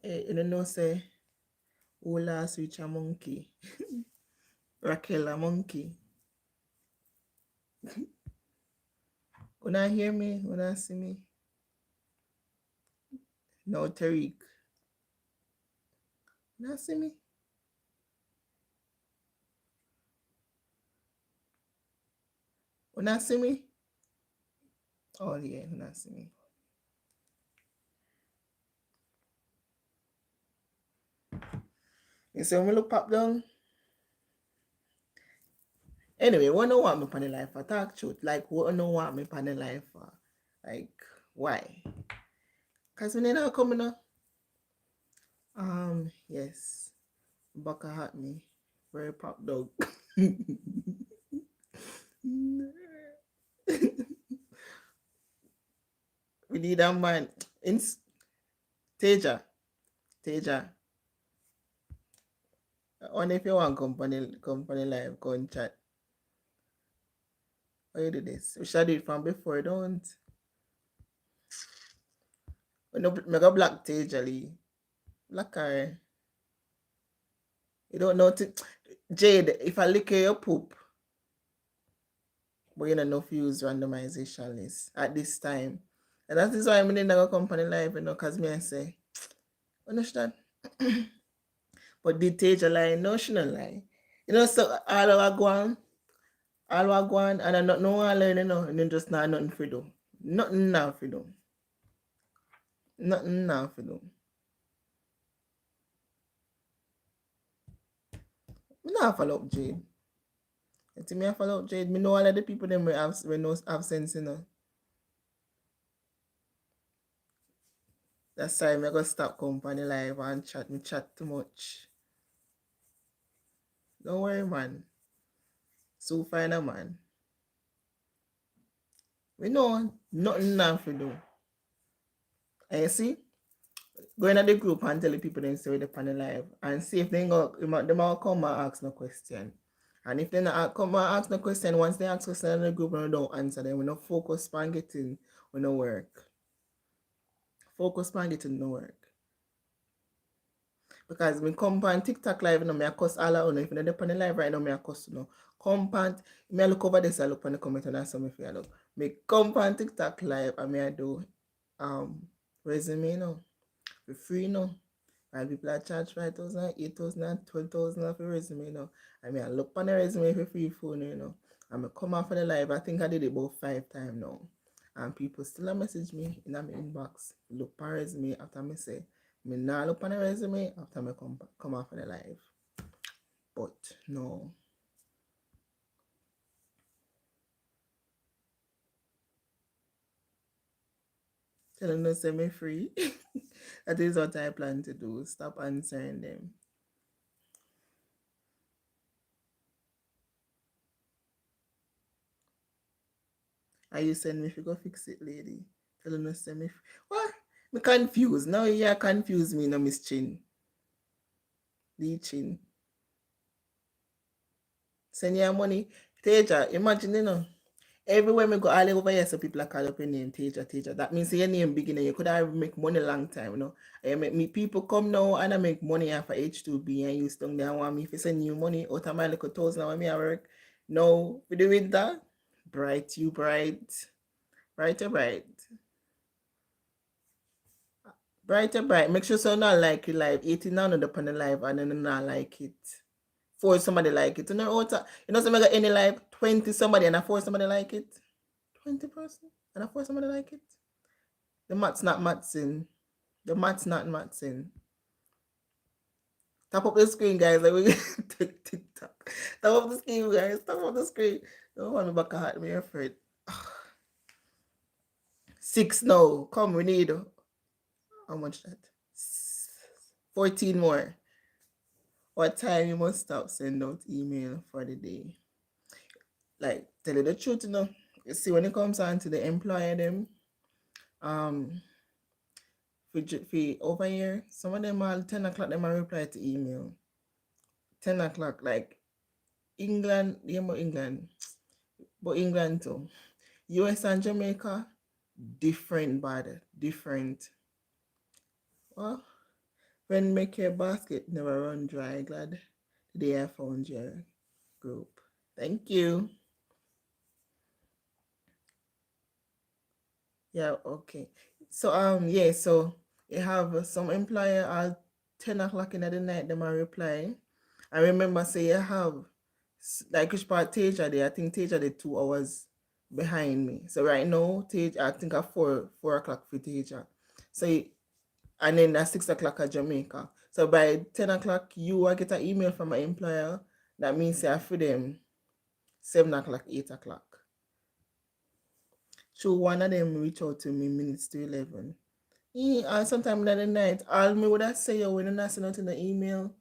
You don't know say who last reach a monkey? Raquel a monkey. Una hear me? Una see me? No, Tariq. Una see me? Una see me? Oh yeah, una see me. You see when we look pop down? Anyway, what don't want me upon the life for? Talk truth. Like, what don't want me upon the life for? Like, why? Because when they not coming up, yes. Baka hot me. Very pop dog. We need a man. Teja. Only if you want company live, go and chat. Why you do this? We should do it from before, don't. We no mega black Teja Lee. Black her. You don't know Jade, if I lick your poop, but you don't know if you use randomization list at this time. And that is why I'm in the company live, because me I say, understand? But the Teja lie, no, she don't lie. So all I go on, and I don't know I learn, and then just not nothing for do. Nothing now for do. Nothing now for do. Me not follow up Jade. You think me I follow up Jade? Me know all of the people them we have sense, That's why I'm going to stop company live and chat. Me chat too much. Don't worry, man. So find a man. We know nothing now for do. And you see, go in the group and tell the people them say they're on the live and see if they all come and ask no question. And if they not come and ask no question, once they ask question in the group and don't answer them, we not focus on getting we no work. Focus on getting no work. Because when come on TikTok live, me I cuss all out. If you're not on the live right now, me I cuss Come on, me I look over this, I look on the comment and ask me if you look. Me come on TikTok live and me I do resume for free And people are charge 5,000, 8,000, 12,000 for resume I mean I look on the resume for free phone And I come out for the live. I think I did it about 5 times now. And people still message me in my inbox. Look on resume after me say me now look on the resume after me come off on the live. But no. Tell them to send me free. That is what I plan to do. Stop answering them. And you send me if you go fix it, lady. Tell them to send me. What? Me confused. Now you confuse me, no Miss Chin. The Chin. Send your money. Teja, imagine, everywhere me go all over here, so people are call up your name, Teja. That means your name beginning. You could have make money long time, I make me people come now and I make money after h2b and you stung there and want me if you send you money out of my little 1,000 when me I work. No, we do with that. Bright, you bright. Brighter bright. Brighter bright. Make sure so not like it live. 18 on the panel live and then not like it. Force somebody like it. So make any live 20 somebody and I force somebody like it. 20 person and I force somebody like it. The math's not mathsing. The math's not mathsing. Tap up the screen, guys. Like we take TikTok. Tap up the screen, guys. Tap up the screen. Don't want me back a heart. Me afraid. 6 now. Come, we need. How much that? 14 more. What time you must stop send out email for the day? Like, tell you the truth, You see, when it comes on to the employer them, for over here, some of them all 10 o'clock them reply to email. 10 o'clock, like England, but England too. US and Jamaica, different bad, different. Well, When make your basket never run dry. Glad the day I found your group. Thank you. Yeah, okay. So yeah, so you have some employer at 10 o'clock in the night, them a reply. I remember say you have like which part Teja there. I think Teja did 2 hours behind me. So right now, Teja I think at 4 o'clock for Teja. So and then at 6 o'clock at Jamaica. So by 10 o'clock you will get an email from my employer. That means I for them 7 o'clock, 8 o'clock. So one of them reach out to me minutes to 11. Yeah, and sometime in the night, all me would have say you when you not send out in the email.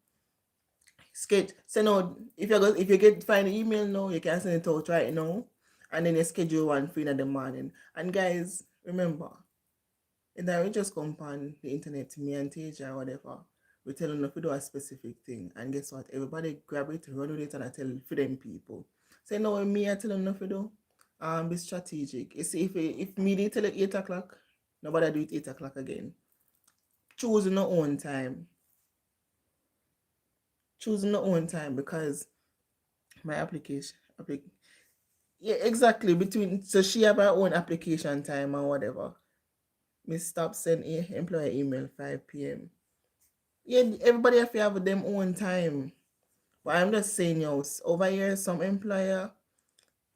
Send out if you get find the email now, you can send it out right now. And then you schedule one for in the morning. And guys, remember, in that we just come on the internet, me and Teja or whatever, we tell them to do a specific thing. And guess what? Everybody grab it, run with it, and I tell for them people. Say no, me I tell them to do. Be strategic. You see, if me they tell it 8 o'clock, nobody do it 8 o'clock again. Choosing your own time. Choosing your own time because my yeah, exactly, between so she have her own application time or whatever. Me stop send employer email 5 p.m. Yeah, everybody have to have them own time. But I'm just saying, yo, over here some employer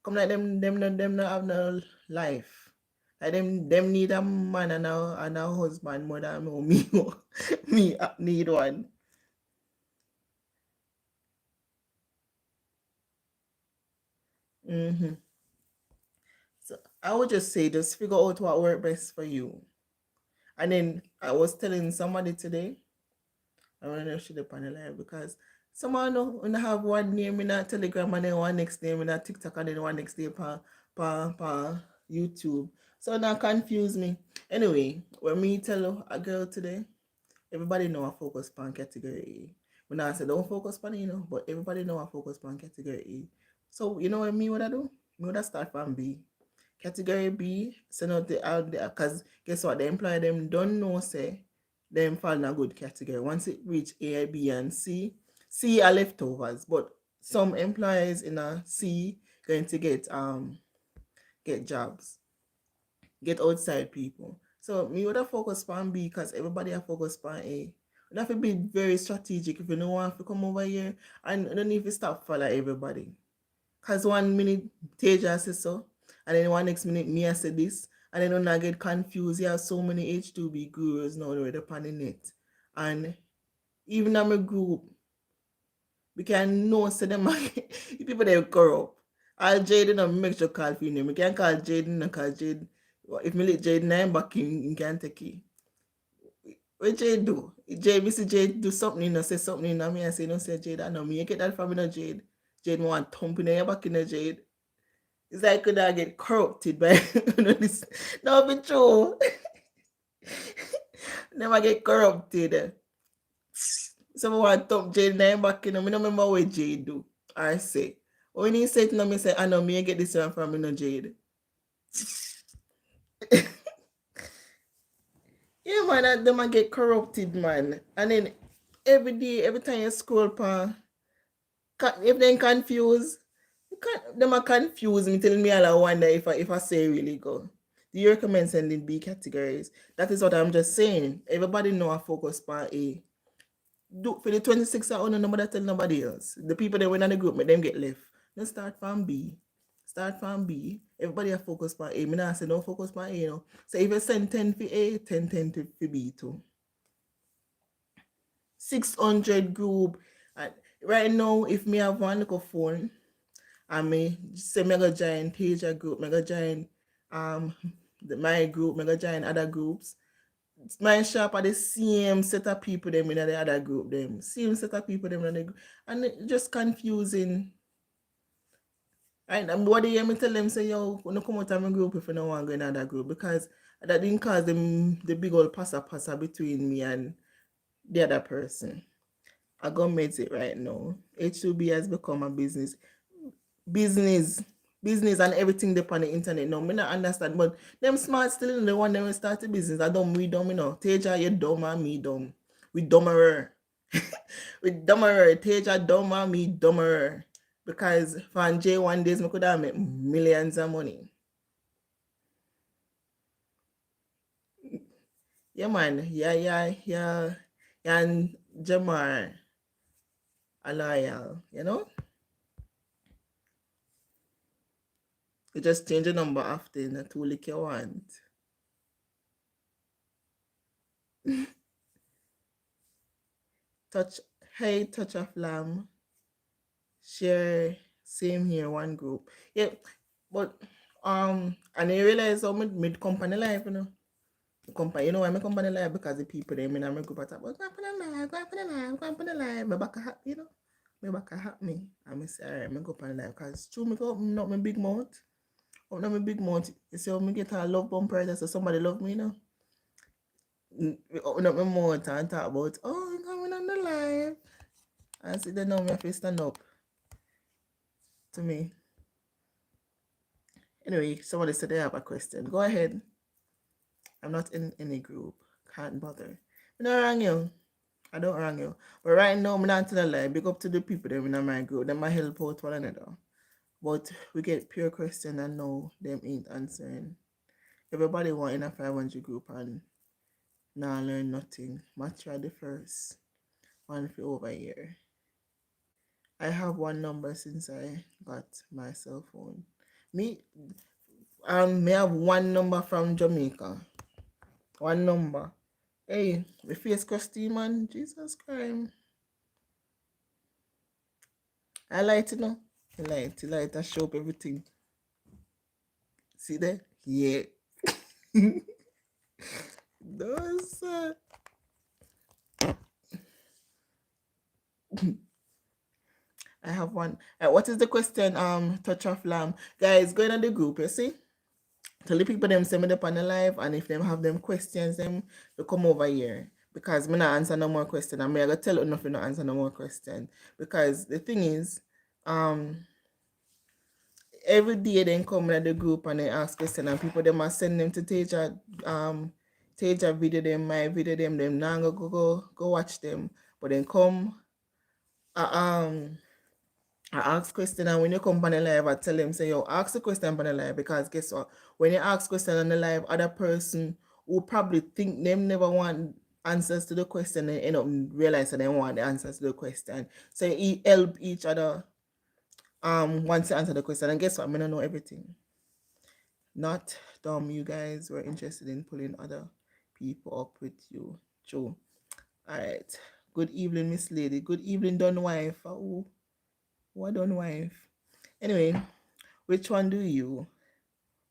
come like them not have no life. Like them need a man and a husband more than me. Me need one. Mm-hmm. So I would just say just figure out what works best for you. And then I was telling somebody today, I don't know if she did on the live because someone know when I have one name in a Telegram and then one next name in a TikTok and then one next day pa YouTube. So now confuse me. Anyway, when me tell a girl today, everybody know I focus on category E. When I say don't focus on but everybody know I focus on category E. So you know what I do? Me would I start from B. Category B, send out the out there because guess what? The employer them don't know say them fall in a good category. Once it reach A, B, and C, C are leftovers. But some employers in a C going to get jobs, get outside people. So me would have focused on B because everybody have focused on A. You have to be very strategic if you don't want to come over here and you don't need to stop follow everybody. Because 1 minute Teja says so, and then one next minute me I say this, and then when I get confused, you have so many h2b gurus now already upon the net. And even in my group, we can know say them people they corrupt. I'll Jaden and make sure call for you. We can call Jaden and call Jaden. If me let Jaden I'm back in can take it. What Jade do? Jade, me see Jade do something, say something, me I say, no, say Jade, I know me, you get that from Jade. Jade want thumping in your back in Jade. It's like could I get corrupted by this. No, be true. Never get corrupted. Someone want thump Jade name back in. I don't remember what Jade do. I say. When he said to me, say, I know me I get this one from Jade. Yeah, man, that them get corrupted, man. And then every day, every time you scroll pa, if they confused, them are confused me, telling me all I wonder if I say really go. Do you recommend sending B categories? That is what I'm just saying. Everybody know I focus on A. Do for the 26 I own nobody tell nobody else. The people that went on the group, make them get left. Then start from B. Start from B. Everybody are focused on A. Me not say don't focus on A, So if you send 10 for A, 10 for B too. 600 group. And right now, if me have one little phone, and me say me go join Teja group, me go join my group, me go join other groups. My shop are the same set of people them in the other group them. Same set of people them in the group. And it just confusing. Right? And what they hear me tell them say, yo, no come out of my group if you don't want to go in another group because that didn't cause them the big old passa between me and the other person. I go make it right now. H2b has become a business and everything they on the internet now. Me not understand, but them smart still in the one them start the business. I don't me dumb, Teja, you dumb and me dumb. We dumberer. We dumberer. Teja dumber, me dumberer. Because from J1 days, I could have made millions of money. Yeah, man. Yeah. And Jamar, a loyal, you know? You just change the number often, a tool like you want. Touch, hey, touch of lamb. Share, same here, one group. Yeah, but and I realize how mid company life, you know. Company, you know why my company life? Because the people they in my group are talking about go up on the live. My back happy, you know. My back happy. I'm say, alright, I go up on the live because true me go open up my big mouth. Open up my big mouth. You see how me get a love bumper so somebody love me, you know. Open up my mouth and talk about, oh, I'm coming on the live. And see, they know me if you stand up to me. Anyway, somebody said they have a question. Go ahead. I'm not in any group. Can't bother. I don't wrong you. I don't wrong you. But right now, I'm not telling a lie. Big up to the people that in my group. They might help out one another. But we get pure question and no, them ain't answering. Everybody want in a 500 group and now learn nothing. Match try the first one for over here. I have one number since I got my cell phone. Me have one number from Jamaica. One number. Hey, the face crusty man. Jesus Christ. I like it now. I like I show up everything. See there? Yeah. Those I have one. What is the question? Touch of lamb. Guys, going on the group, you see? Tell the people them send me up on the live and if them have them questions them to come over here. Because me not answer no more question. And me I gotta tell you nothing not answer no more question. Because the thing is, every day they come in the group and they ask question and people them must send them to Teja video them, my video them now go watch them. But then come I ask question and when you come on the live, I tell them say yo ask the question on the live because guess what? When you ask question on the live, other person who probably think them never want answers to the question and end up realizing they want the answers to the question. So you help each other once you answer the question and guess what? I don't know everything. Not dumb, you guys were interested in pulling other people up with you. True. Alright. Good evening, Miss Lady. Good evening, Don Wife. Oh, what Don Wife? Anyway, which one do you?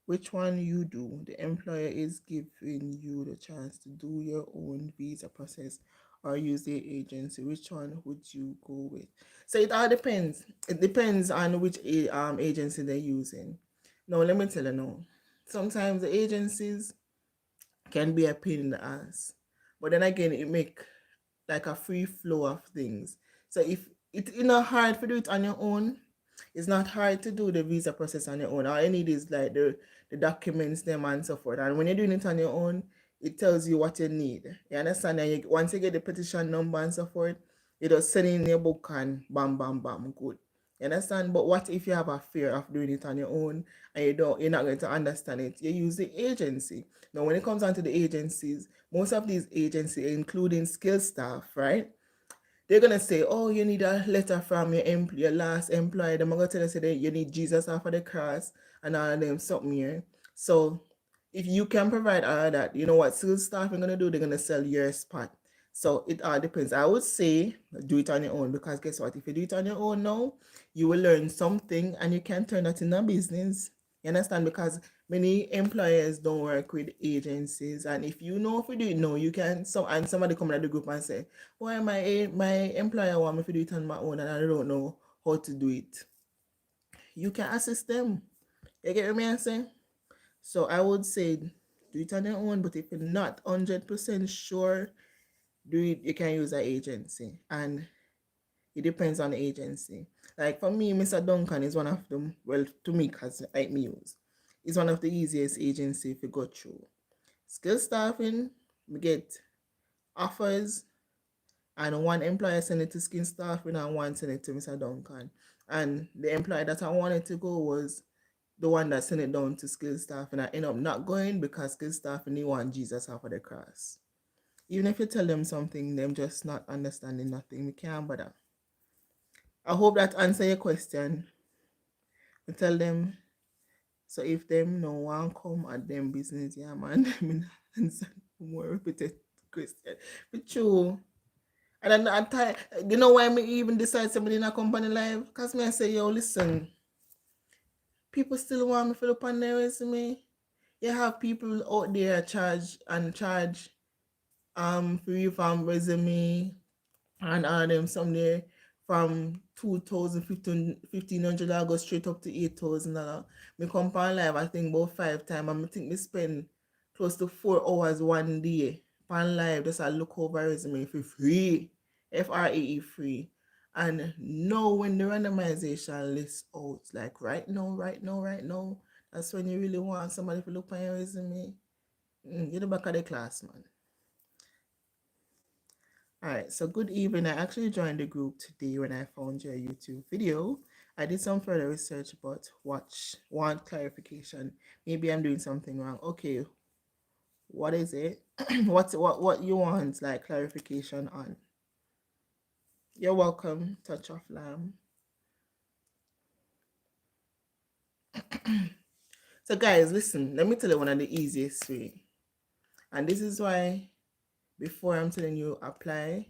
Which one you do? The employer is giving you the chance to do your own visa process or use the agency. Which one would you go with? So it all depends. It depends on which agency they're using. No, let me tell you now. Sometimes the agencies can be a pain in the ass, but then again, it make like a free flow of things. So if it's not hard to do it on your own, it's not hard to do the visa process on your own. All you need is like the documents, them and so forth. And when you're doing it on your own, it tells you what you need. You understand? And once you get the petition number and so forth, you just send in your book and bam, bam, bam, good. You understand? But what if you have a fear of doing it on your own and you're not going to understand it? You use the agency. Now, when it comes down to the agencies, most of these agencies, including skill staff, right? They're gonna say, oh, you need a letter from your last employer. They're gonna tell you say that you need Jesus off of the cross and all of them something here. So if you can provide all of that, you know what skill staff are gonna do? They're gonna sell your spot. So it all depends. I would say do it on your own because guess what? If you do it on your own now, you will learn something and you can turn that in a business. You understand? Because many employers don't work with agencies, and if you know if you do it now, you can and somebody come in the group and say, why my employer want me to do it on my own and I don't know how to do it. You can assist them. You get what I'm saying? So I would say do it on your own, but if you're not 100% sure, do it, you can use an agency. And it depends on the agency. Like for me, Mr. Duncan is one of them, well, to me, because like me use, is one of the easiest agency if you go through. Skill staffing, we get offers, and one employer sent it to Skin Staffing and one sent it to Mr. Duncan. And the employer that I wanted to go was the one that sent it down to Skill Staff, and I end up not going because Skill Staff and they want Jesus off of the cross. Even if you tell them something, them just not understanding nothing. We can't bother. I hope that answer your question. I tell them, so if them no one come at them business, yeah man, I mean answer more repeated question. But true. And then I tell you know why me even decide somebody in a company live? Because me I say, yo, listen, people still want me to look on their resume. You have people out there charge for revamp resume and all them someday from 2,000, 1,500 I go straight up to $8,000. Me come on live I think about 5 times and I think me spend close to 4 hours one day on live just a look over resume for free. FREE free. And now when the randomization list out, like right now, that's when you really want somebody to look on your resume. You're the back of the class, man. All right, so good evening. I actually joined the group today when I found your YouTube video. I did some further research, but want clarification. Maybe I'm doing something wrong. Okay, what is it? what you want like clarification on? You're welcome, Touch of Lamb. So guys, listen, let me tell you one of the easiest way. And this is why before I'm telling you apply,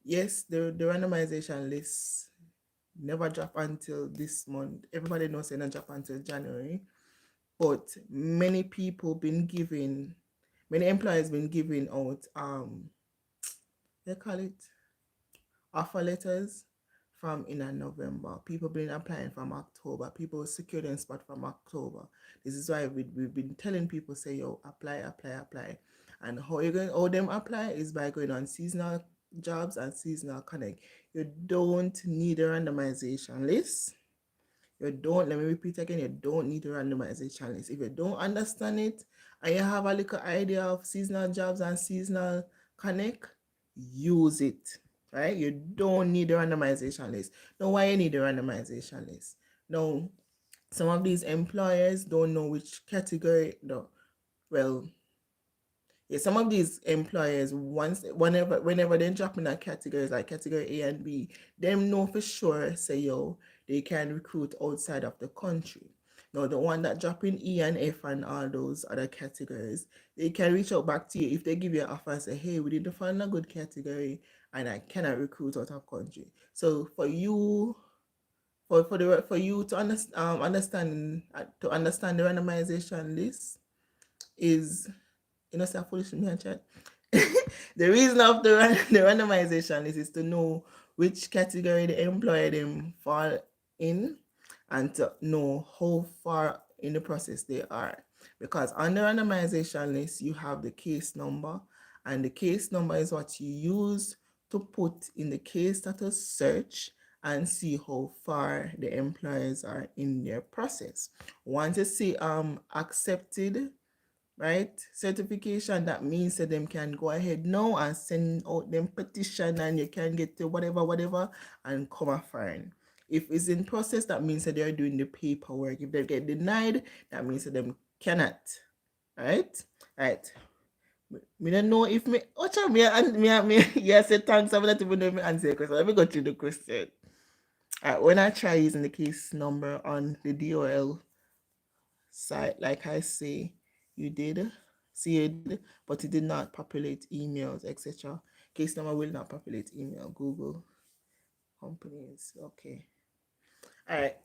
yes, the randomization list never drop until this month. Everybody knows it not drop until January. But many employers been giving out they call it offer letters from in November. People been applying from October. People secured a spot from October. This is why we've been telling people say, yo, apply. And how them apply is by going on seasonal jobs and seasonal connect. You don't need a randomization list. Let me repeat again, you don't need a randomization list. If you don't understand it and you have a little idea of seasonal jobs and seasonal connect, use it. Right? You don't need a randomization list. Now, why you need a randomization list? Now, some of these employers don't know which category. No, well, yeah, some of these employers whenever they drop in a categories like category A and B, them know for sure say yo they can recruit outside of the country. Now the one that drop in E and F and all those other categories, they can reach out back to you if they give you an offer and say, hey, we didn't find a good category and I cannot recruit out of country. So for you to understand the randomization list is say foolish me and chat. The reason of the randomization is to know which category the employer them fall in and to know how far in the process they are. Because on the randomization list, you have the case number, and the case number is what you use to put in the case status search and see how far the employers are in their process. Once you see accepted, right, certification, that means that them can go ahead now and send out them petition and you can get to whatever and come a fine. If it's in process, that means that they're doing the paperwork. If they get denied, that means that them cannot. Right? Me don't know if me yes, thanks. I'm not even know me answer the question. Let me go through the question. When I try using the case number on the DOL site, like I say, you did see it, but it did not populate emails, etc. Case number will not populate email. Google companies. Okay. All right.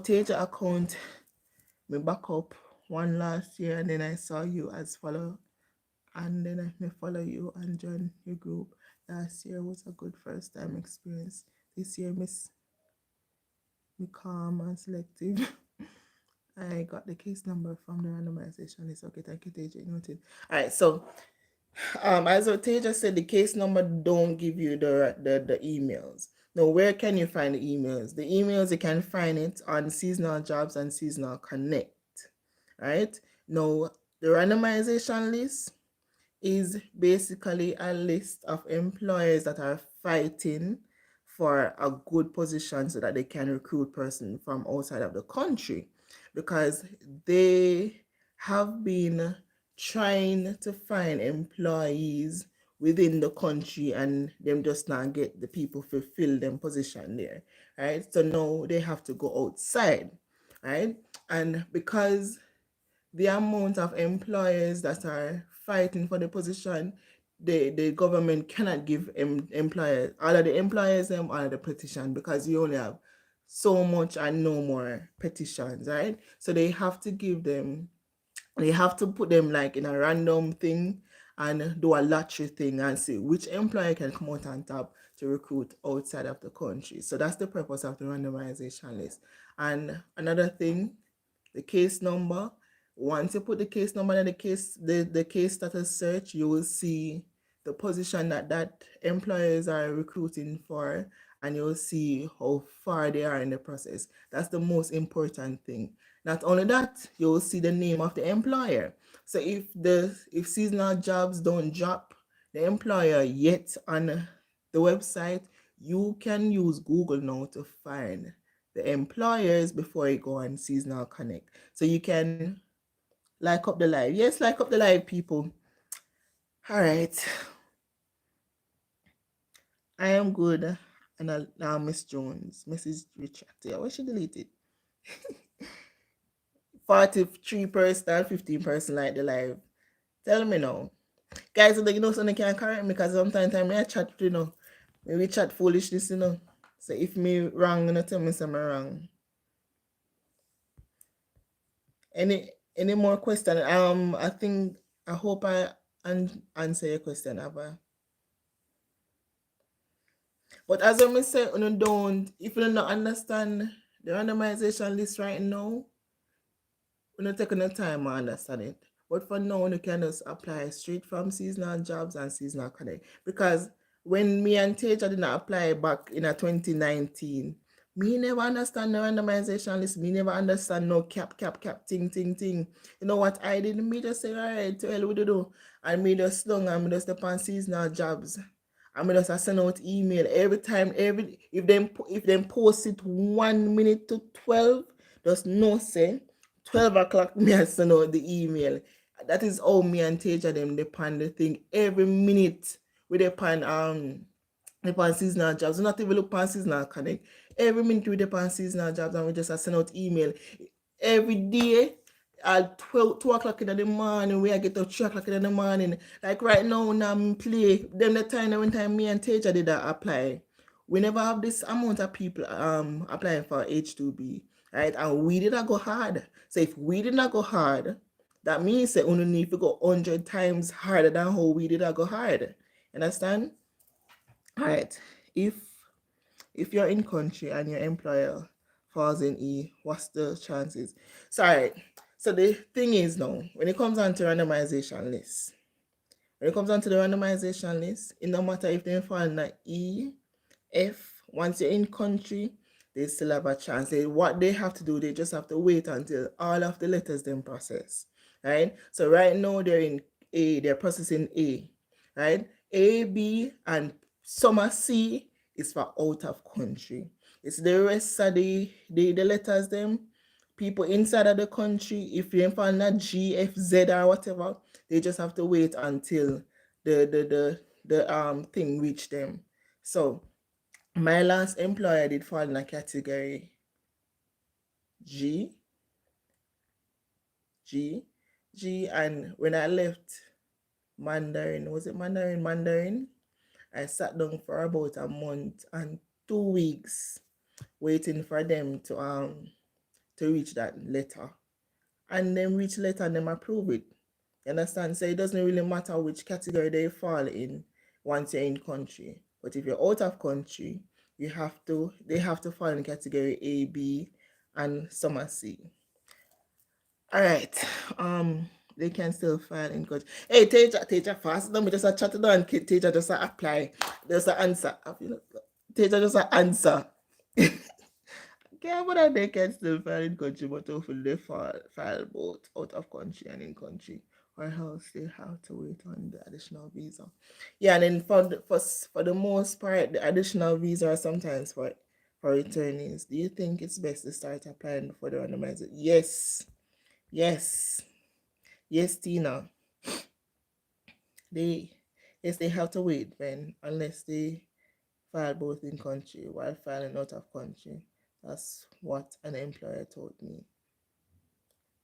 Teja account, me back up one last year, and then I saw you as follow, and then I may follow you and join your group. Last year was a good first time experience. This year, me calm and selective. I got the case number from the randomization list. Okay, thank you, Teja. Noted. All right, so as Teja said, the case number don't give you the emails. Now, where can you find the emails? The emails, you can find it on seasonal jobs and seasonal connect. Right? Now, the randomization list, is basically a list of employers that are fighting for a good position so that they can recruit person from outside of the country, because they have been trying to find employees within the country and them just not get the people to fill them position there, right? So now they have to go outside, right? And because the amount of employers that are fighting for the position, the government cannot give employers, all of the employers them all of the petition, because you only have so much and no more petitions, right? So they have to give them, they have to put them like in a random thing and do a lottery thing and see which employer can come out on top to recruit outside of the country. So that's the purpose of the randomization list. And another thing, the case number. Once you put the case number in the case status search, you will see the position that employers are recruiting for, and you'll see how far they are in the process. That's the most important thing. Not only that, you'll see the name of the employer. So if seasonal jobs don't drop the employer yet on the website, you can use Google now to find the employers before you go on Seasonal Connect. So you can like up the live. Yes, like up the live, people. All right. I am good. And now Miss Jones, Mrs. Richard. Yeah, why she deleted? 43% and 15% like the live. Tell me now. Guys, you know, something can correct me, because sometimes I chat, you know. Maybe chat foolishness, you know. So if me wrong, you know, tell me something wrong. Any more question? I hope I answer your question, Abba. But as I say, if you don't understand the randomization list right now, we're not taking the time to understand it. But for now, you can just apply straight from seasonal jobs and seasonal connect. Because when me and Teja did not apply back in 2019, me never understand the randomization list. Me never understand no cap, ting. You know what I did? Me just say, all right, to hell we do. And me just slung and me just step on seasonal jobs. I mean, just send out email every time. If them post it 1 minute to 12, just no say 12 o'clock. Me I send out the email. That is how me and Teja them depend the thing every minute. We depend upon seasonal jobs. We not even look upon seasonal connect. Every minute we depend seasonal jobs, and we just send out email every day. At 2 o'clock in the morning, we get up 3 o'clock in the morning. Like right now, I'm play. Then the time when time me and Teja did that apply, we never have this amount of people applying for h2b, right? And we did not go hard. So if we did not go hard, that means that only need to go 100 times harder than how we did not go hard. Understand? All right. If you're in country and your employer falls in E, what's the chances? Sorry. So the thing is now, when it comes on to randomization list, it no matter if they fall in a E, F, once you're in country, they still have a chance. What they have to do, they just have to wait until all of the letters then process, right? So right now they're in A, they're processing A, right? A, B, and summer C is for out of country. It's the rest of the letters them. People inside of the country, if you find a G, F, Z or whatever, they just have to wait until the thing reach them. So my last employer did fall in a category G, and when I left Mandarin, was it Mandarin? I sat down for about a month and 2 weeks waiting for them to reach that letter. And then reach letter and them approve it. You understand? So it doesn't really matter which category they fall in once you're in country. But if you're out of country, they have to fall in category A, B, and summer C. All right. They can still file in country. Hey, Teja, fast. Let me just chat it down. Teja just apply. There's an answer. Teja just answer. Yeah, but they can still file in country, but hopefully they file both out of country and in country, or else they have to wait on the additional visa. Yeah, and then for the most part, the additional visa are sometimes for returnees. Do you think it's best to start applying before the randomizer? Yes, yes, yes, Tina. They yes, they have to wait when unless they file both in country while filing out of country. That's what an employer told me.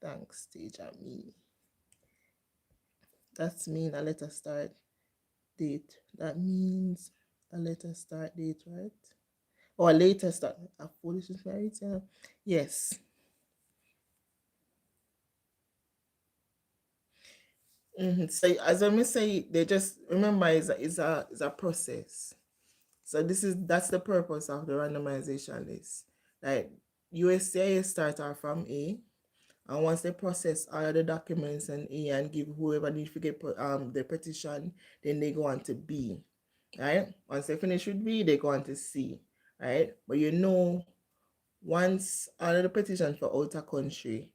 Thanks, teacher. Me. That's mean a letter start date. That means a letter start date, right? Or a later start. A foolish is married. Yes. So as I may say, they just remember is a process. So that's the purpose of the randomization list. Like USCIS start off from A, and once they process all of the documents and A and give whoever needs to get the petition, then they go on to B, right? Once they finish with B, they go on to C, right? But once all of the petitions for outer country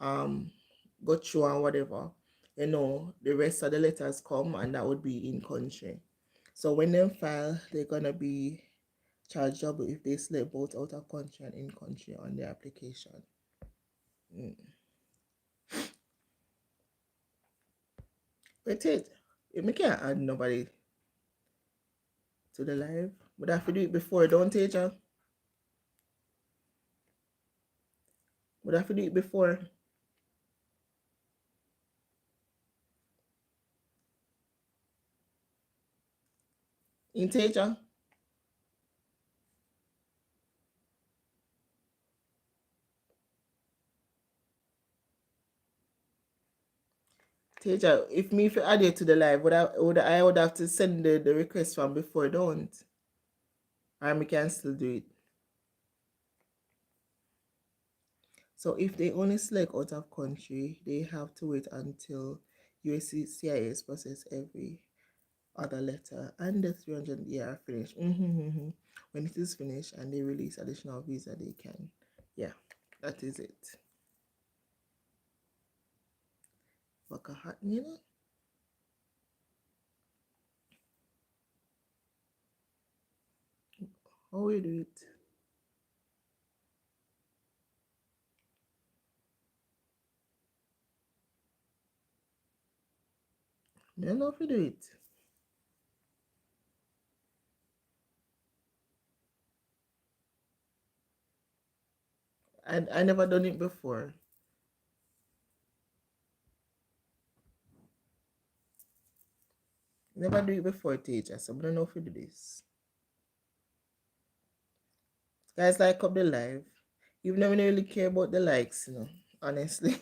go through and whatever, the rest of the letters come and that would be in country. So when they file, they're gonna be charged double if they select both out of country and in country on their application. Wait it. We can't add nobody to the live. But I have to do it before, don't teacher? But I have to do it before. In teacher? Teacher, if me if you add it to the live, I would have to send the request from before, don't? Or me can still do it. So if they only select out of country, they have to wait until USCIS process every other letter and the 300 year finished. When it is finished and they release additional visa, they can. Yeah, that is it. Fuck a hat, you know? How we do it? I don't know if we do it. I never done it before. Never do it before, teacher, so I don't know if we do this. Guys, like up the live. Even though we don't really care about the likes, honestly.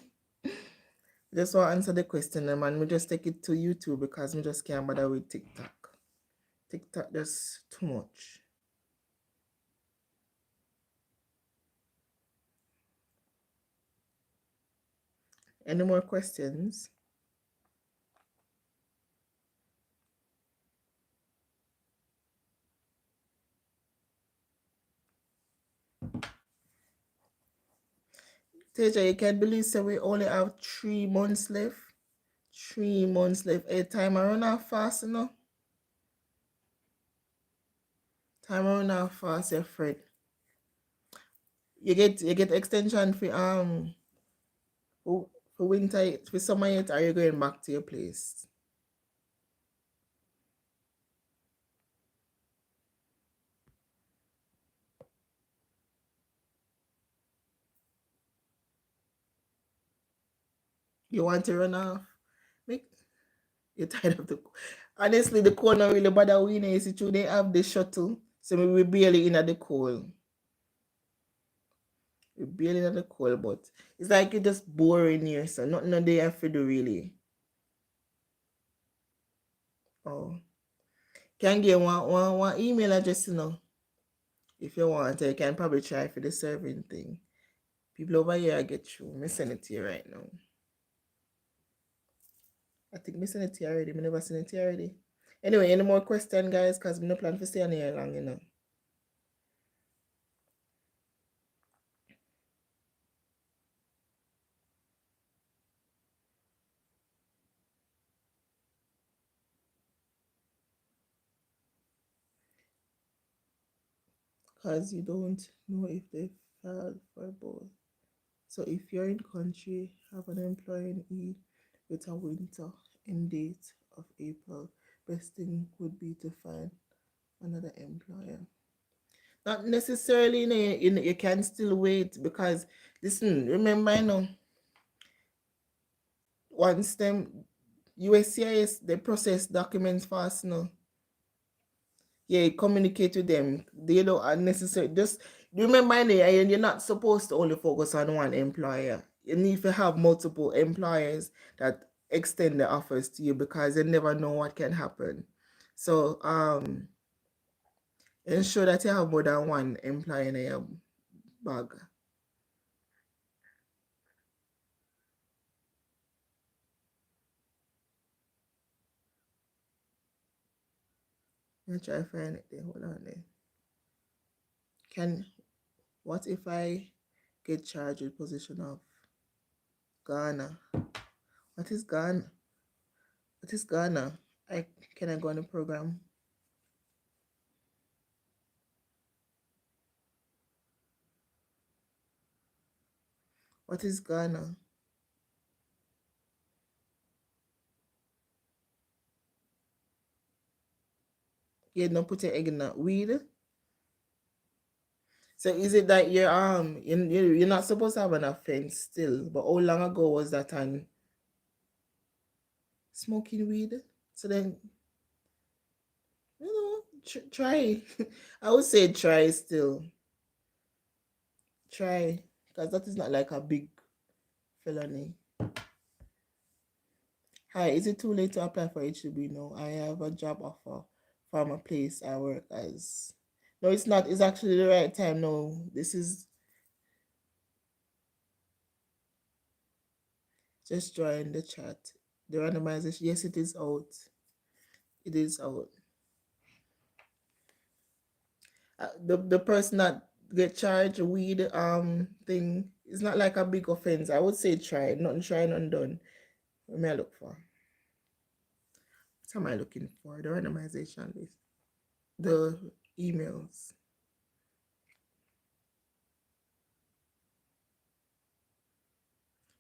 Just want to answer the question, man. We just take it to YouTube because we just can't bother with TikTok. TikTok just too much. Any more questions? Teacher, you can't believe so we only have 3 months left. 3 months left. Hey, time around out fast, Time around out fast, your friend. You get extension for winter, for summer yet, are you going back to your place? You want to run off? You're tired of the. Honestly, the cold not really bother we. You see, they have the shuttle, so we barely in at the cold. We barely in at the cold, but it's like it's just boring here, so nothing they have to do really. Oh, can get one email address, if you want. You can probably try for the serving thing. People over here I get through. Me send it to you right now. I think me send it to you already. Me never send it to you already. Anyway, any more question, guys? Cause me no plan for stay on here long, because you don't know if they filed for both. So if you're in country, have an employee with a winter end date of April, best thing would be to find another employer. Not necessarily, you can still wait because, listen, remember, once them USCIS, they process documents fast now. Yeah, communicate with them. They don't unnecessary. Just remember, you're not supposed to only focus on one employer. You need to have multiple employers that extend the offers to you because you never know what can happen. So ensure that you have more than one employer in your bag. Let me try to find it there. Hold on there. What if I get charged with position of Ghana? What is Ghana? What is Ghana? Can I go on the program? What is Ghana? You don't put your egg in that weed. So is it that you're not supposed to have an offense still? But how long ago was that on smoking weed? So then, try. I would say try still. Try, because that is not like a big felony. Hi, is it too late to apply for h2b? No, I have a job offer from a place I work as. No, it's not. It's actually the right time. No, this is just join the chat. The randomization. Yes, it is out. It is out. The person that get charged weed thing is not like a big offense. I would say try. Nothing try, nothing done. What may I look for? What am I looking for? The randomization list. The emails.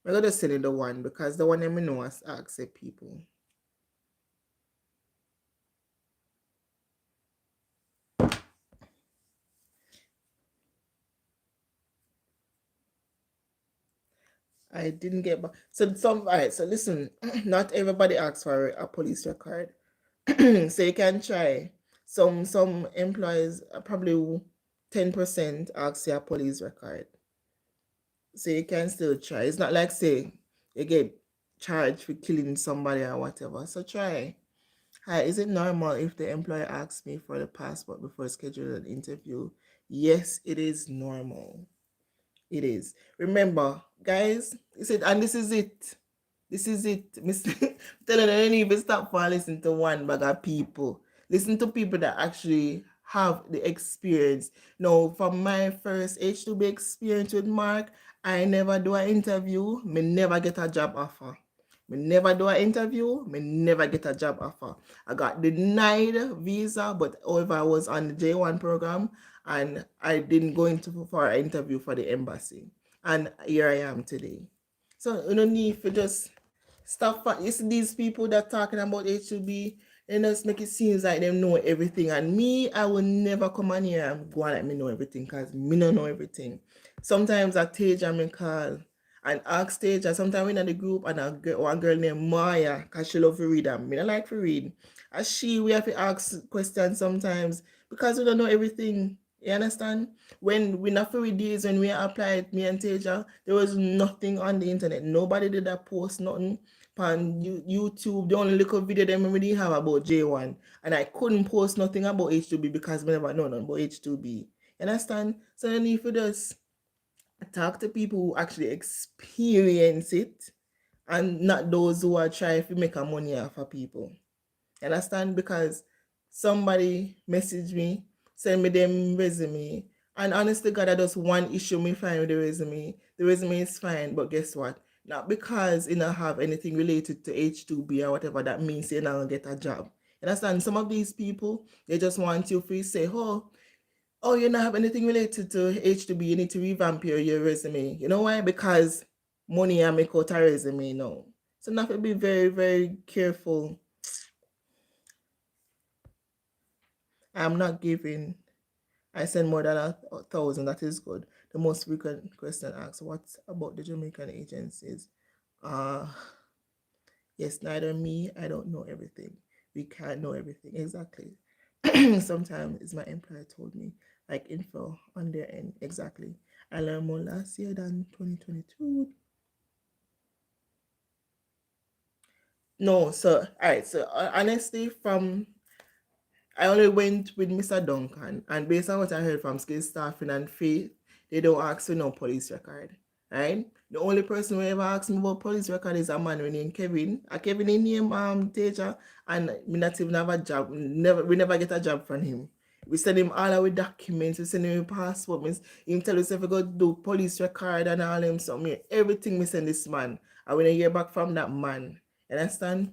I'm gonna send in the one because the one I know has accept people. I didn't get back. So all right, so listen, not everybody asks for a police record. So you can try. Some employees probably 10% ask you a police record. So you can still try. It's not like say you get charged for killing somebody or whatever. So try. Hi, is it normal if the employer asks me for the passport before scheduling an interview? Yes, it is normal. It is. Remember, guys, and this is it. This is it. Mr. telling you, don't even stop for listening to one bag of people. Listen to people that actually have the experience. Now, from my first h2b experience with Mark, I never do an interview. Me never get a job offer. Me never do an interview. Me never get a job offer. I got denied visa, but however, I was on the J1 program and I didn't go into for an interview for the embassy. And here I am today. So you don't need to just stop. You see these people that talking about h2b, they just make it seem like them know everything. And me, I will never come on here and go and let me know everything because me don't know everything. Sometimes I Tage and me call and ask Tage, and sometimes we in the group and one girl named Maya because she love to read and me don't like to read. As we have to ask questions sometimes because we don't know everything. You understand? When we not for days when we applied, me and Teja, there was nothing on the internet. Nobody did that post nothing on YouTube. The only little video them we didn't have about J1. And I couldn't post nothing about h2b because we never know nothing about h2b. You understand? So then if you just talk to people who actually experience it and not those who are trying to make a money off of people. You understand? Because somebody messaged me, send me them resume, and honestly, God, I just one issue me fine with the resume. The resume is fine, but guess what? Not because you don't have anything related to h2b or whatever, that means you're not gonna get a job. You understand? Some of these people, they just want you to say, oh, oh, you don't have anything related to h2b, you need to revamp your resume. You know why? Because money I make out a resume now. So now to be very, very careful. I'm not giving. I send more than 1,000. That is good. The most frequent question asked, what about the Jamaican agencies? Uh yes, neither me, I don't know everything. We can't know everything. Exactly. Sometimes it's my employer told me, like info on their end. Exactly. I learned more last year than 2022. No, so all right. So honestly, from I only went with Mr. Duncan, and based on what I heard from skill staffing and faith, they don't ask for no police record. Right? The only person who ever asked me about police record is a man named Kevin. A Kevin in name teacher, and me not even have a job. We never get a job from him. We send him all our documents, we send him passport, him tell us if we go do police record and all him something. Everything we send this man. I when I hear back from that man. You understand?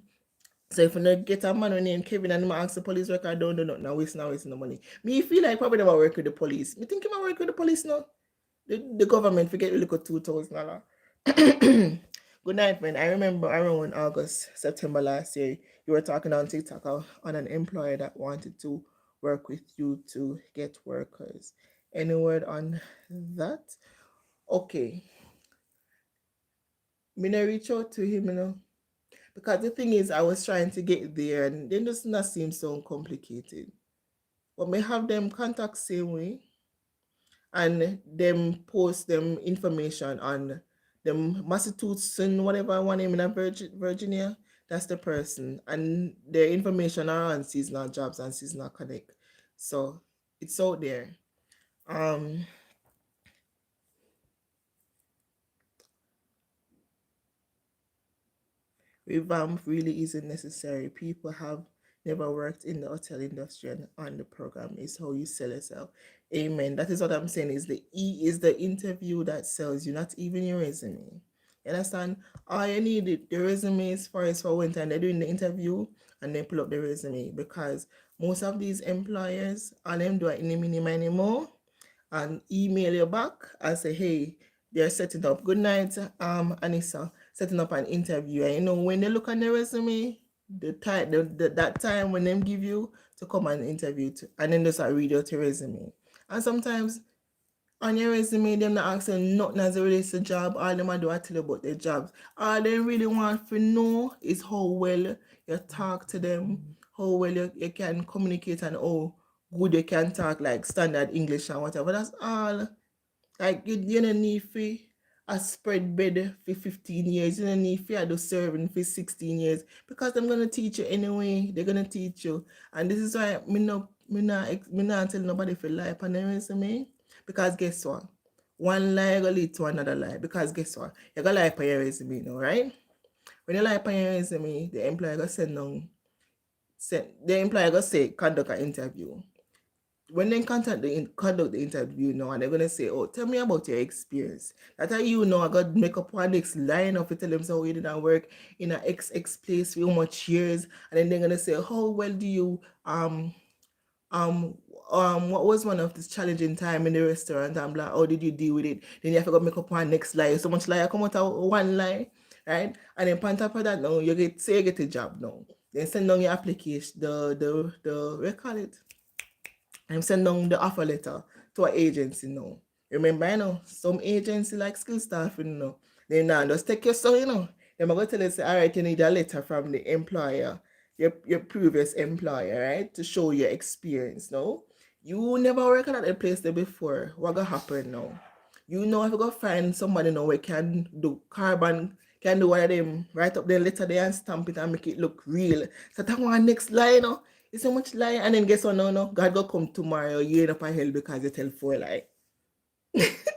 So if you not get a man named Kevin and him ask the police record, don't do nothing, now wasting the money. Me feel like probably never work with the police. Me think him work with the police now. The government forget really got $2,000. Good night, man. I remember around August, September last year, you were talking on TikTok on an employer that wanted to work with you to get workers. Any word on that? Okay. Me not reach out to him, because the thing is, I was trying to get there, and then does not seem so complicated. But may have them contact same way, and them post them information on them Massachusetts and whatever one name in Virginia. That's the person, and their information are on seasonal jobs and seasonal connect. So it's out there. Um, Revamp really isn't necessary. People have never worked in the hotel industry, and on the program is how you sell yourself. Amen. That is what I'm saying. Is the interview that sells you, not even your resume. You understand? All you need the resume is for when time they're doing the interview and they pull up the resume, because most of these employers, all them do it in the anymore and email you back and say, hey, they're setting up. Good night, Anissa, setting up an interview. And when they look on the resume, that time when them give you to come and interview, and then just read out your resume. And sometimes on your resume, them not asking nothing as it relates to job. All them do I tell you about their jobs. All they really want to know is how well you talk to them, how well you can communicate, and how good you can talk like standard English and whatever. That's all. Like you don't need for a spread bed for 15 years. You don't need for do serving for 16 years, because they're gonna teach you anyway. They're gonna teach you. And this is why me not tell nobody for lie on their resume. Because guess what? One lie will lead to another lie. Because guess what? You're gonna lie on your resume now, right? When you lie on your resume, the employer gonna say conduct an interview. When they conduct the interview now, and they're gonna say, oh, tell me about your experience. That's how I got make up one next line of it, tell them so we didn't work in a XX place for how much years, and then they're gonna say, how well do you um what was one of this challenging time in the restaurant? I'm like, how did you deal with it? Then you have to go make up one next lie. So much lie come out of one lie, right? And then on top of that now you get a job now. Then send down your application, the what you call it? I'm sending down the offer letter to an agency now. Remember, some agency like skill staffing, they now just take your stuff, They're going to tell you, say, all right, you need a letter from the employer, your previous employer, right, to show your experience, no? You never worked at a place there before. What going to happen now? If you go find somebody now who can do can do one of them, write up the letter there and stamp it and make it look real. So that one next line, it's so much lie, and then guess what? No, God go come tomorrow. You end up in hell because you tell four lie.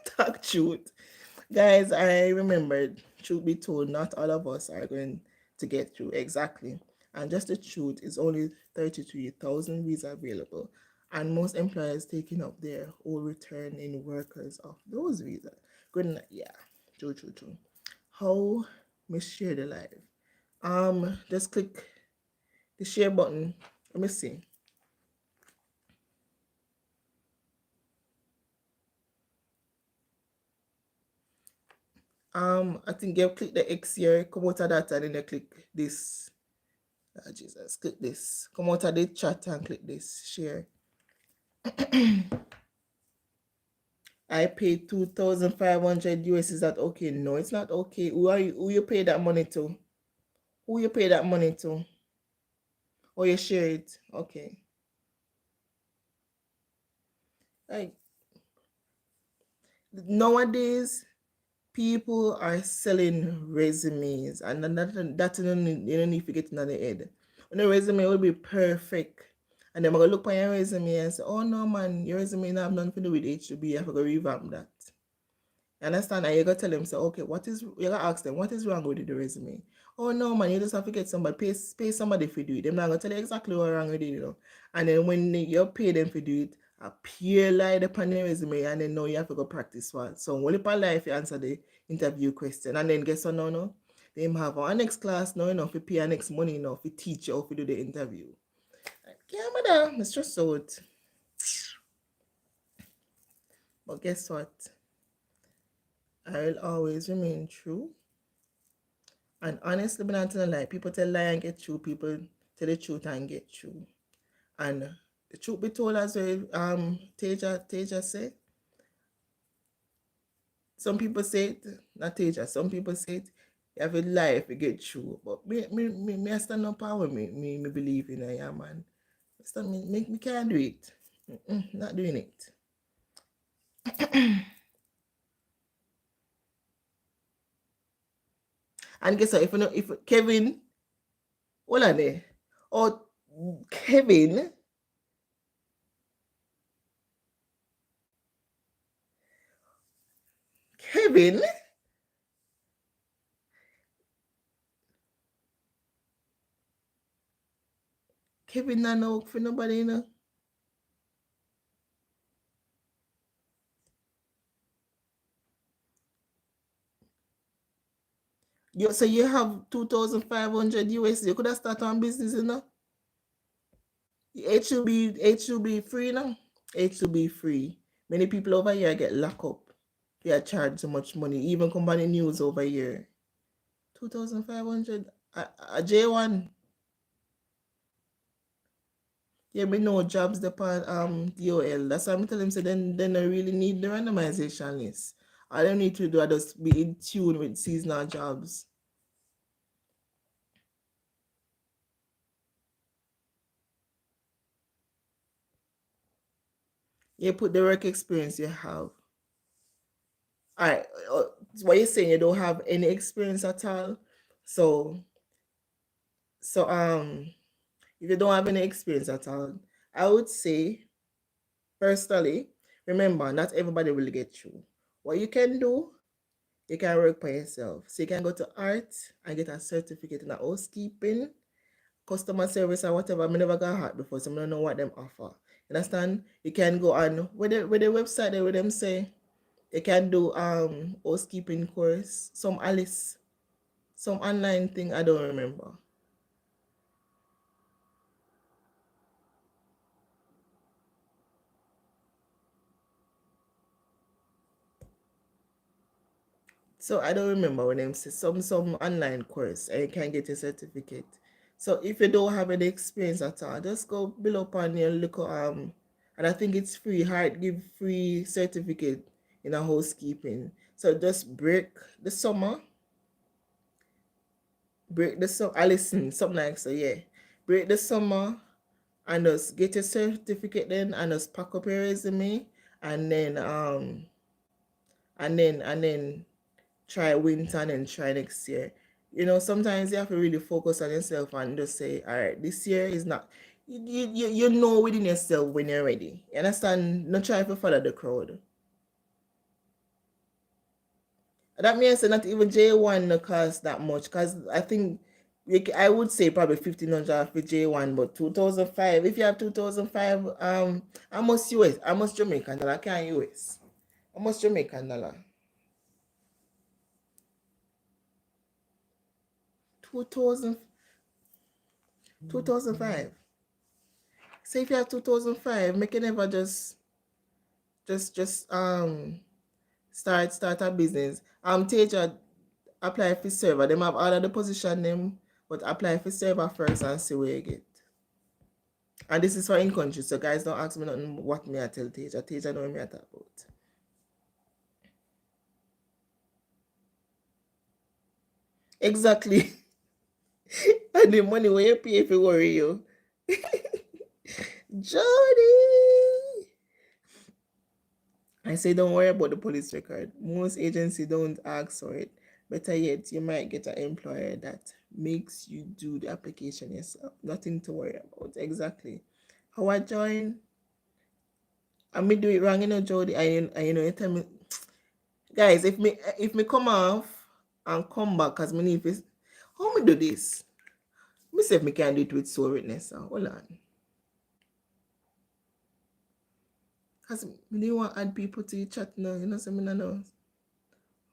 Talk truth, guys. I remembered. Truth be told, not all of us are going to get through exactly. And just the truth is only 33,000 visas available, and most employers taking up their whole return in workers of those visas. Good night. Yeah, true. How me share the live? Just click the share button. Let me see. I think you click the X here, come out of that, and then you click this. Oh, Jesus, click this. Come out of the chat and click this, share. I paid 2,500 US. Is that okay? No, it's not okay. Who you pay that money to? Who you pay that money to? Or you share it? Okay. Like, nowadays, people are selling resumes, and that you don't need to get in the head. When the resume will be perfect, and then I'm gonna look at your resume and say, "Oh no, man, your resume not have nothing to do with h2b. You have to go revamp that." You understand? And you gotta tell them, say, "Okay, you gotta ask them, what is wrong with the resume?" "Oh no, man, you just have to get somebody, pay somebody for do it." They're not gonna tell you exactly what's wrong with it, you know. And then when you pay them for do it, appear like upon your resume, and then now you have to go practice one. So only per life you answer the interview question, and then guess what? No, they have our next class now enough to pay our next money enough to teach you how to do the interview. Like, yeah, madam, it's just so it. But guess what? I will always remain true. And honestly, but not telling a lie. People tell lie and get true. People tell the truth and get true. And the truth be told, as well, Teja say, some people say it, not Teja, some people say it, you have a lie if you get true. But me I stand up power, me believe in it, yeah, man. Me can't do it. Not doing it. And guess what? If Kevin, hold on there. Or Kevin, Kevin, not know for nobody, you know. So you have 2,500 US. You could have started on business, you know. H2b free now. H2b free. Many people over here get locked up. They are charged so much money. Even company news over here. 2,500 a J1. Yeah, me know jobs depart DOL. That's why I'm telling them, so then I really need the randomization list. I don't need to do, I just be in tune with seasonal jobs. You put the work experience you have. All right, what you're saying, you don't have any experience at all. So if you don't have any experience at all, I would say personally, remember, not everybody will get through. What you can do, you can work by yourself. So you can go to art and get a certificate in housekeeping, customer service, or whatever. I never got art before, so I don't know what them offer. Understand? You can go on with the website there where them say you can do housekeeping course, some Alice, some online thing, I don't remember. So I don't remember when them say some online course and you can get a certificate. So if you don't have any experience at all, just go below upon your look and I think it's free, hard give free certificate in a housekeeping. So just break the summer, I listen, something like so, yeah. Break the summer and just get a certificate then and just pack up your resume and then and then try winter and then try next year. You know, sometimes you have to really focus on yourself and just say, all right, this year is not, you know within yourself when you're ready. You understand? Not try to follow the crowd. That means not even J1 no cost that much because I think I would say probably 1,500 for J1, but 2005. If you have 2005, how much US? How much Jamaican dollar? Can US? How much Jamaican dollar? 2000, 2005. So if you have 2005, make it never just start a business. Teja, apply for server. Them have all of the position them, but apply for server first and see where you get. And this is for in country, so guys don't ask me nothing what me I tell Teja. Teja know what me I talk about. Exactly. And the money where you pay if you worry you. Jody! I say don't worry about the police record. Most agencies don't ask for it. Better yet, you might get an employer that makes you do the application yourself. Nothing to worry about. Exactly. How I join? I may do it wrong, Jody. You tell me, guys, if me come off and come back, cause me need this. How me do this? Me say if me can do it with soul witness. Hold on. Cause me didn't want to add people to the chat now. So me no know.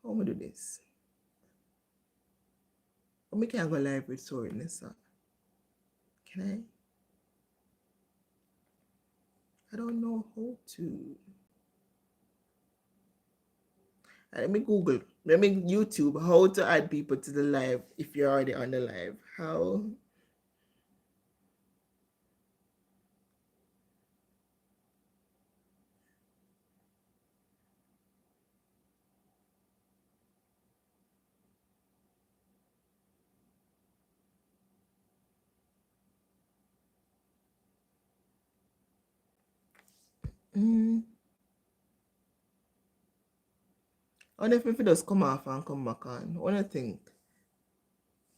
How me do this? Or me can go live with soul witness. Can I don't know how to. Let me Google. Let me YouTube how to add people to the live if you're already on the live. How? I wonder if it does come off and come back on. What do you think?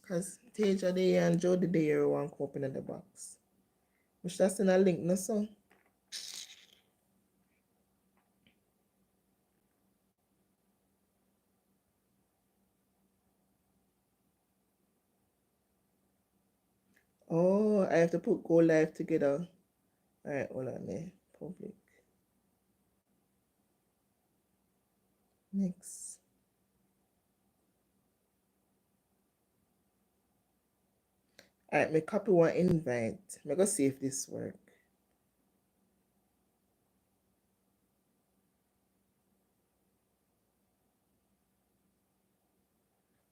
Because Teja there and Jody there want to open in the box. Which that's in a link, no so? Oh, I have to put go live together. Alright, hold on there. Public. Next. Alright, me copy one invite. Me go see if this work.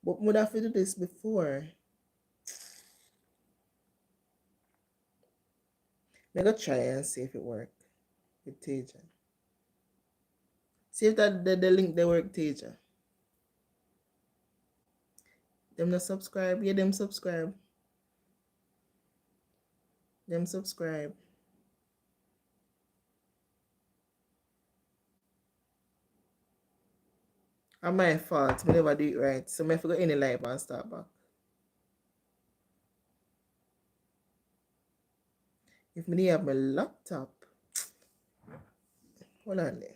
But would have to do this before. Me go try and see if it work with Teja. See if that the link they work, Teja. Them not subscribe. Yeah, them subscribe. Them subscribe. And my fault. I never do it right. So I forgot any live and start back. If me have my laptop. Hold on there.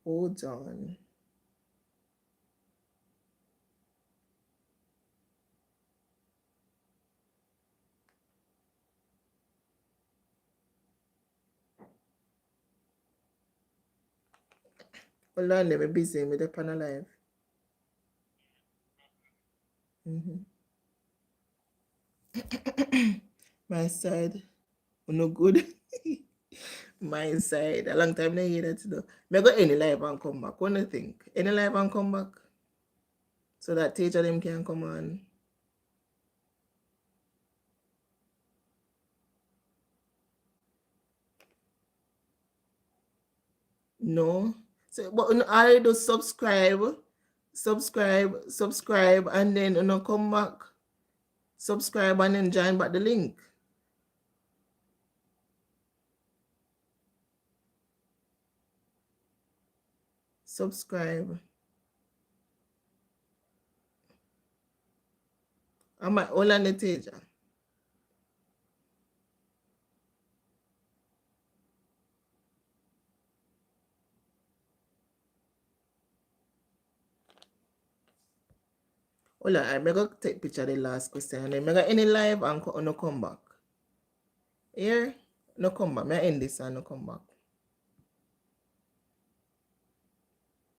Hold on. Hold on, let me busy with the panel live. My side. No good. My side. A long time I hear that though. Me go any live and come back. What do you think? Any live and come back? So that teacher them can come on. No. So but I do subscribe, and then come back. Subscribe and then join back the link. Subscribe. I'm at all on the Teja. Hold on, I'm going to take picture of the last question and then I'm going to end the live and no come back. Here, no come back. I end this and no come back.